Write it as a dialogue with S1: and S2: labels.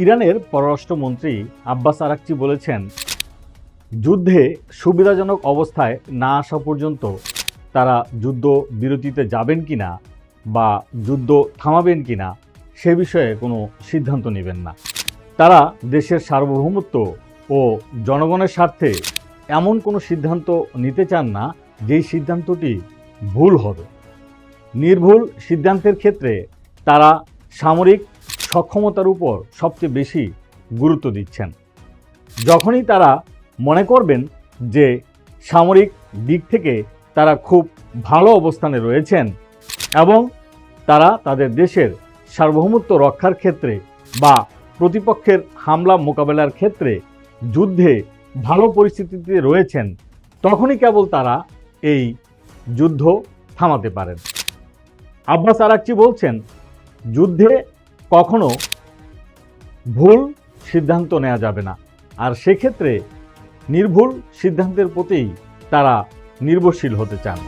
S1: ইরানের পররাষ্ট্রমন্ত্রী Abbas Araghchi বলেছেন, যুদ্ধে সুবিধাজনক অবস্থায় না আসা পর্যন্ত তারা যুদ্ধ বিরতিতে যাবেন কিনা বা যুদ্ধ থামাবেন কিনা সে বিষয়ে কোনো সিদ্ধান্ত নেবেন না। তারা দেশের সার্বভৌমত্ব ও জনগণের স্বার্থে এমন কোনো সিদ্ধান্ত নিতে চান না যেই সিদ্ধান্তটি ভুল হবে। নির্ভুল সিদ্ধান্তের ক্ষেত্রে তারা সামরিক সক্ষমতার উপর সবচেয়ে বেশি গুরুত্ব দিচ্ছেন। যখনই তারা মনে করবেন যে সামরিক দিক থেকে তারা খুব ভালো অবস্থানে রয়েছেন এবং তারা তাদের দেশের সার্বভৌমত্ব রক্ষার ক্ষেত্রে বা প্রতিপক্ষের হামলা মোকাবেলার ক্ষেত্রে যুদ্ধে ভালো পরিস্থিতিতে রয়েছেন, তখনই কেবল তারা এই যুদ্ধ থামাতে পারেন। আব্বাস আরাকচি বলছেন, যুদ্ধে কখনো ভুল সিদ্ধান্ত নেওয়া যাবে না, আর সেক্ষেত্রে নির্ভুল সিদ্ধান্তের প্রতিই তারা নির্ভরশীল হতে চান।